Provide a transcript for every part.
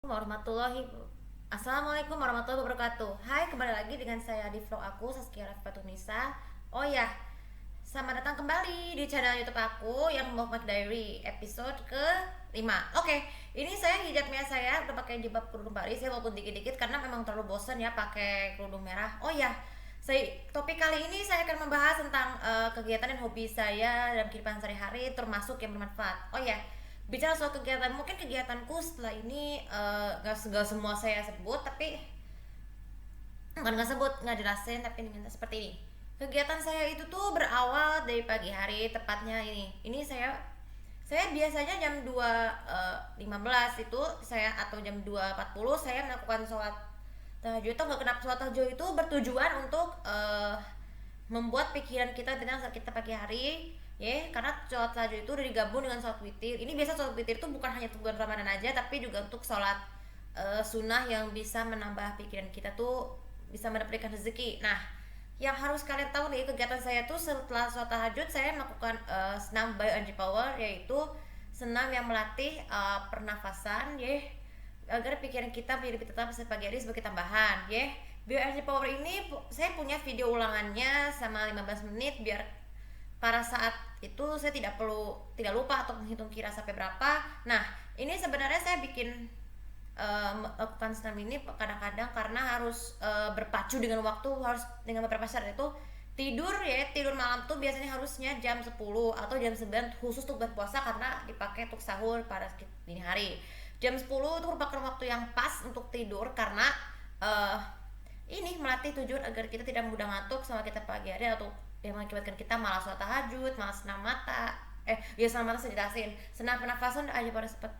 Assalamualaikum warahmatullahi wabarakatuh. Hai, kembali lagi dengan saya di vlog aku Saskia Raffatunisa. Oh ya, selamat datang kembali di channel YouTube aku yang Mukmak Diary episode ke-5. Oke, ini saya hijabnya saya udah pakai jilbab kerudung Paris ya, walaupun dikit-dikit karena memang terlalu bosan ya pakai kerudung merah. Oh ya, topik kali ini saya akan membahas tentang kegiatan dan hobi saya dalam kehidupan sehari-hari termasuk yang bermanfaat. Oh ya, bicara soal kegiatan, mungkin kegiatanku setelah ini nggak semua saya sebut, tapi bukan nggak sebut, nggak jelasin, tapi dengan seperti ini. Kegiatan saya itu tuh berawal dari pagi hari, tepatnya ini saya biasanya jam 2.15 itu saya, atau jam 2.40 saya melakukan sholat tahajud. Atau nggak, kenapa sholat tahajud itu bertujuan untuk membuat pikiran kita tenang saat kita pagi hari, ya, karena sholat tahajud itu udah digabung dengan sholat witir. Ini biasa sholat witir itu bukan hanya untuk bulan Ramadan aja, tapi juga untuk sholat sunnah yang bisa menambah pikiran kita tuh, bisa mendapatkan rezeki. Nah, yang harus kalian tahu nih, kegiatan saya tuh setelah sholat tahajud saya melakukan senam bio energy power, yaitu senam yang melatih pernafasan, ya, agar pikiran kita menjadi lebih tetap pagi hari sebagai tambahan, ya. Bio energy power ini saya punya video ulangannya sama 15 menit, biar pada saat itu saya tidak lupa atau menghitung kira sampai berapa. Nah, ini sebenarnya saya bikin melakukan senam ini kadang-kadang karena harus berpacu dengan waktu, harus dengan beberapa syarat, itu tidur malam tuh biasanya harusnya jam 10 atau jam 9 khusus untuk berpuasa, karena dipakai untuk sahur pada dini hari. Jam 10 itu merupakan waktu yang pas untuk tidur, karena uh, ini melatih tujuan agar kita tidak mudah ngantuk sama kita pagi hari, atau yang mengakibatkan kita malas sholat tahajud, malas senam mata. Senam mata saya jelasin. Senam pernafasan aja pada sempat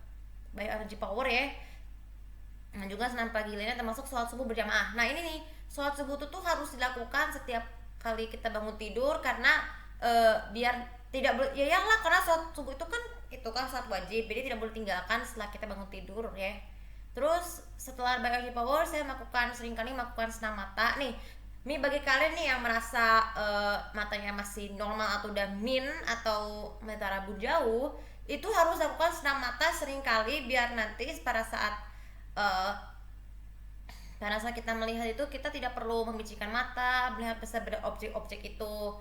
bio energy power, ya. Nah, juga senam pagi lainnya termasuk sholat subuh berjamaah. Nah, ini nih, sholat subuh itu tuh harus dilakukan setiap kali kita bangun tidur, karena biar tidak ya yang lah, karena sholat subuh itu kan sholat wajib, jadi tidak boleh tinggalkan setelah kita bangun tidur, ya. Terus setelah bagi power saya seringkali melakukan senam mata nih. Ini bagi kalian nih yang merasa matanya masih normal atau udah min atau mata rabun jauh, itu harus lakukan senam mata seringkali, biar nanti uh, pada saat kita melihat itu kita tidak perlu membicikan mata, melihat besar objek-objek itu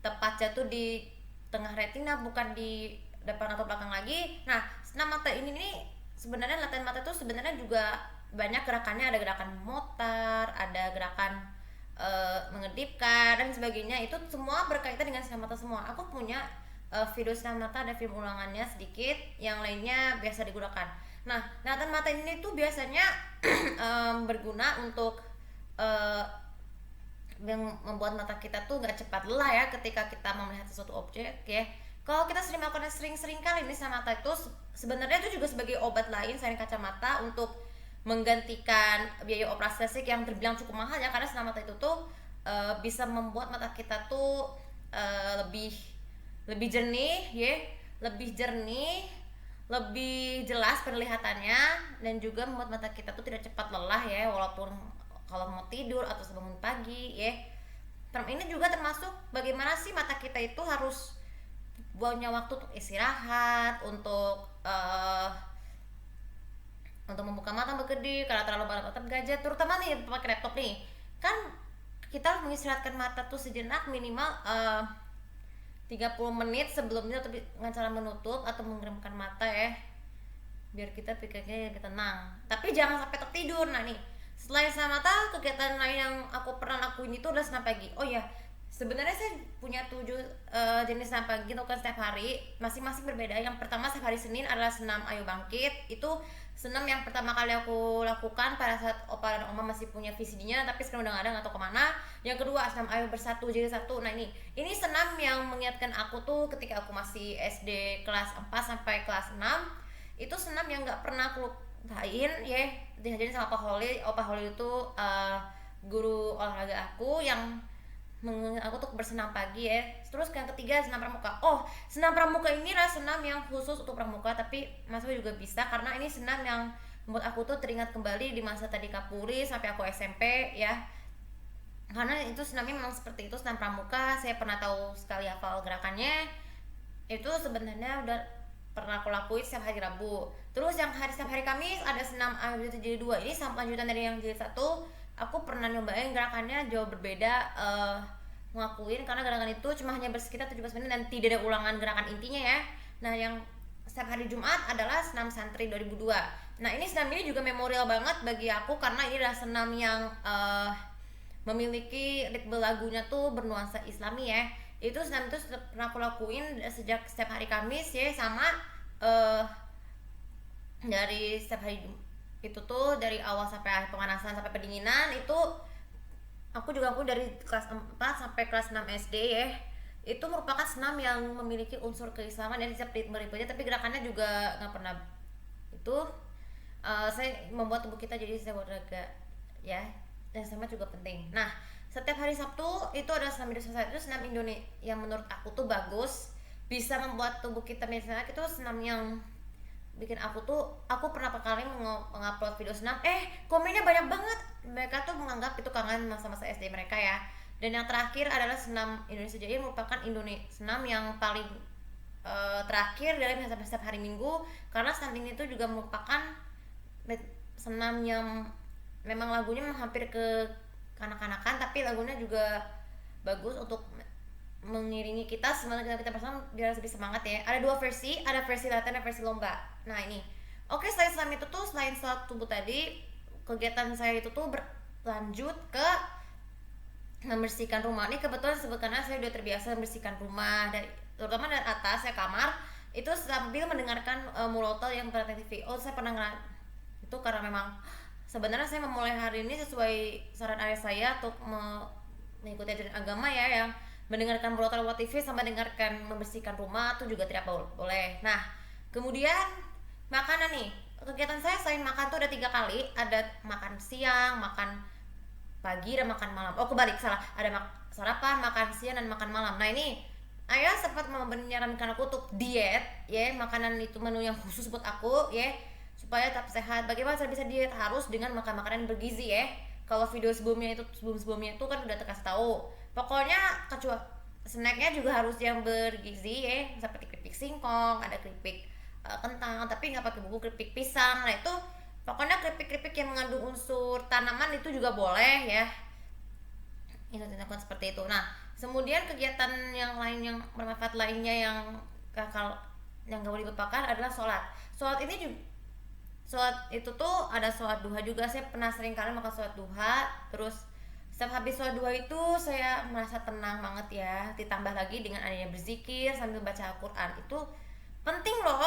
tepat jatuh di tengah retina, bukan di depan atau belakang lagi. Nah, senam mata ini nih, sebenarnya latihan mata itu sebenarnya juga banyak gerakannya, ada gerakan memutar, ada gerakan mengedipkan dan sebagainya. Itu semua berkaitan dengan senam mata semua. Aku punya video senam mata, ada film ulangannya sedikit, yang lainnya biasa digunakan. Nah, latihan mata ini tuh biasanya berguna untuk yang membuat mata kita tuh gak cepat lelah, ya, ketika kita melihat sesuatu objek, ya. Kalau kita sering melakukan sering-sering kali ini sama mata itu, sebenarnya itu juga sebagai obat lain selain kacamata untuk menggantikan biaya operasi lasik yang terbilang cukup mahal, ya, karena senam mata itu tuh bisa membuat mata kita tuh lebih lebih jernih, ya, lebih jernih, lebih jelas penglihatannya, dan juga membuat mata kita tuh tidak cepat lelah, ya, walaupun kalau mau tidur atau bangun pagi, ya. Ini juga termasuk bagaimana sih mata kita itu harus punya waktu untuk istirahat, untuk membuka mata berkedip, karena terlalu banyak mata gadget, terutama nih pakai laptop nih, kan kita harus mengistirahatkan mata tuh sejenak, minimal 30 menit sebelumnya, tapi dengan cara menutup atau mengeremkan mata, ya, biar kita pikirnya lebih tenang, tapi jangan sampai tertidur. Nah nih, selain senam mata, kegiatan lain yang aku pernah lakuin itu adalah senam pagi. Oh ya, sebenarnya saya punya 7 jenis senam pagi lakukan setiap hari, masing-masing berbeda. Yang pertama, setiap hari Senin adalah senam Ayo Bangkit. Itu senam yang pertama kali aku lakukan pada saat opa dan oma masih punya VCD-nya, tapi sekarang udah gak ada, gak tau kemana. Yang kedua, senam Ayo Bersatu jadi satu. Nah ini senam yang mengingatkan aku tuh ketika aku masih SD kelas 4 sampai kelas 6. Itu senam yang gak pernah aku lupain, ya, diajarin sama Opa Holly itu guru olahraga aku yang aku tuh bersenam pagi, ya. Terus yang ketiga, senam pramuka. Oh, senam pramuka ini adalah senam yang khusus untuk pramuka, tapi mahasiswa juga bisa, karena ini senam yang membuat aku tuh teringat kembali di masa tadi Kapuri sampai aku SMP, ya. Karena itu senamnya memang seperti itu, senam pramuka. Saya pernah tahu sekali hafal gerakannya. Itu sebenarnya udah pernah aku lakuin setiap hari Rabu. Terus yang setiap hari Kamis ada senam lanjutan jilid 2. Ini sama lanjutan dari yang jilid 1. Aku pernah nyobain gerakannya jauh berbeda, ngakuin karena gerakan itu cuma hanya bersekitar 17 menit dan tidak ada ulangan gerakan intinya ya. Nah, yang setiap hari Jumat adalah senam santri 2002. Nah, ini senam ini juga memorial banget bagi aku karena ini adalah senam yang memiliki ritme lagunya tuh bernuansa Islami ya. Itu senam itu pernah aku lakuin sejak setiap hari Kamis ya, sama dari setiap hari itu tuh dari awal sampai pemanasan sampai pendinginan itu aku dari kelas 4 sampai kelas 6 SD ya. Itu merupakan senam yang memiliki unsur keislaman dan setiap ritme-ritmenya, tapi gerakannya juga nggak pernah itu saya membuat tubuh kita jadi saya olahraga ya, dan sama juga penting. Nah, setiap hari Sabtu itu ada senam Indonesia, itu senam Indonesia yang menurut aku tuh bagus, bisa membuat tubuh kita misalnya itu senam yang bikin aku pernah kali mengupload video senam, komennya banyak banget, mereka tuh menganggap itu kangen masa-masa SD mereka ya. Dan yang terakhir adalah senam Indonesia Jaya, merupakan senam yang paling terakhir dalam setiap hari Minggu, karena senam ini tuh juga merupakan senam yang memang lagunya hampir ke kanak-kanakan, tapi lagunya juga bagus untuk mengiringi kita semangat kita bersama biar lebih semangat ya. Ada 2 versi, ada versi latihan dan versi lomba. Nah ini, oke, selain senam itu tuh, selain sholat subuh tadi, kegiatan saya itu tuh berlanjut ke membersihkan rumah. Ini kebetulan karena saya udah terbiasa membersihkan rumah, dari terutama dari atas ya, kamar itu sambil mendengarkan murotal yang pada TV. Saya pernah itu karena memang sebenarnya saya memulai hari ini sesuai saran ayah saya untuk mengikuti ajaran agama ya, yang mendengarkan murotal lewat TV sama dengarkan membersihkan rumah itu juga tidak boleh. Nah, kemudian makanan nih, kegiatan saya selain makan tuh ada 3 kali, ada makan siang, makan pagi, dan makan malam. Kebalik, salah, ada sarapan, makan siang, dan makan malam. Nah ini ayah sempat menyarankan aku untuk diet ya, makanan itu menu yang khusus buat aku ya, supaya tetap sehat. Bagaimana saya bisa diet? Harus dengan makan makanan bergizi ya. Kalau video sebelumnya itu kan udah terkasih tahu, pokoknya kecuali snacknya juga harus yang bergizi ya, seperti keripik singkong, ada keripik kentang, tapi nggak pakai bumbu, keripik pisang. Nah itu pokoknya keripik yang mengandung unsur tanaman itu juga boleh ya, itu dilakukan seperti itu. Nah, kemudian kegiatan yang lain yang bermanfaat lainnya yang gak boleh dilupakan adalah sholat ini juga. Sholat itu tuh ada sholat duha juga, saya pernah sering kali makan sholat duha. Terus setiap habis sholat duha itu saya merasa tenang banget ya, ditambah lagi dengan adanya berzikir sambil baca Al-Quran. Itu penting loh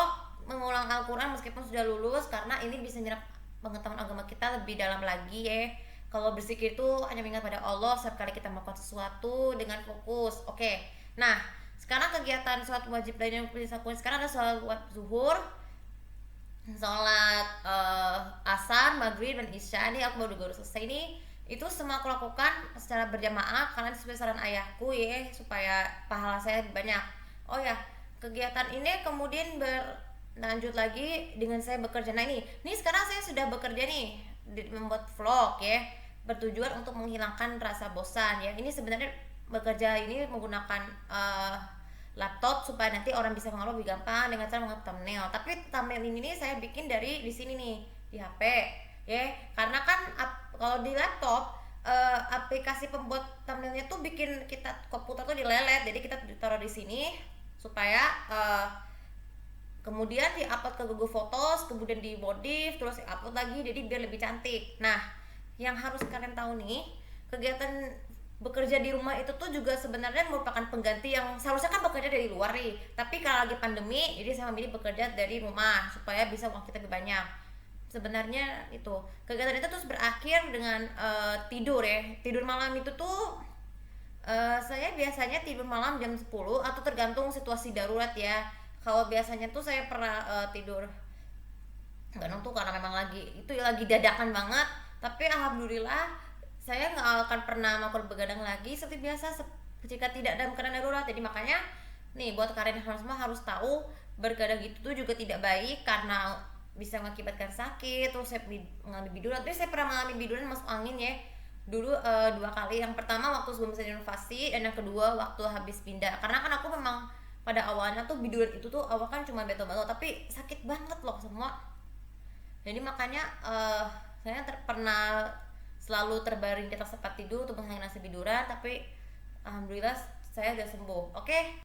mengulang Al-Quran meskipun sudah lulus, karena ini bisa menyerap pengetahuan agama kita lebih dalam lagi ya. Kalau berzikir itu hanya mengingat pada Allah setiap kali kita melakukan sesuatu dengan fokus. Oke, nah sekarang kegiatan sholat wajib lain yang perlu dilakukan sekarang ada sholat zuhur, sholat asar, maghrib, dan isya. Ini aku baru selesai nih. Itu semua aku lakukan secara berjamaah karena sesuai saran ayahku ya, supaya pahala saya lebih banyak. Oh ya, kegiatan ini kemudian berlanjut lagi dengan saya bekerja. Nah ini sekarang saya sudah bekerja nih, membuat vlog ya, bertujuan untuk menghilangkan rasa bosan ya. Ini sebenarnya bekerja ini menggunakan laptop supaya nanti orang bisa mengelola lebih gampang dengan cara mengelola thumbnail. Tapi thumbnail ini saya bikin dari di sini nih, di HP ya, karena kan kalau di laptop aplikasi pembuat thumbnailnya tuh bikin kita komputer tuh dilelet, jadi kita taruh di sini supaya kemudian di-upload ke Google Photos, kemudian dimodif, terus upload lagi, jadi biar lebih cantik. Nah, yang harus kalian tahu nih, kegiatan bekerja di rumah itu tuh juga sebenarnya merupakan pengganti yang seharusnya kan bekerja dari luar nih, tapi kalau lagi pandemi jadi saya memilih bekerja dari rumah supaya bisa uang kita lebih banyak. Sebenarnya itu kegiatan itu terus berakhir dengan tidur malam itu tuh saya biasanya tidur malam jam 10 atau tergantung situasi darurat ya. Kalau biasanya tuh saya pernah tidur kadang tuh karena memang lagi dadakan banget, tapi alhamdulillah saya nggak akan pernah melakukan begadang lagi seperti biasa jika tidak dalam keadaan darurat. Jadi makanya nih buat kalian semua harus tahu, begadang itu tuh juga tidak baik karena bisa mengakibatkan sakit. Terus saya mengalami biduran, tapi saya pernah mengalami biduran masuk angin ya dulu 2 kali. Yang pertama waktu sebelum saya inovasi, dan yang kedua waktu habis pindah. Karena kan aku memang pada awalnya tuh biduran itu tuh awal kan cuma beto-beto, tapi sakit banget loh semua. Jadi makanya saya pernah selalu terbaring di atas tempat tidur untuk menghasilkan tiduran, tapi alhamdulillah saya udah sembuh. Oke.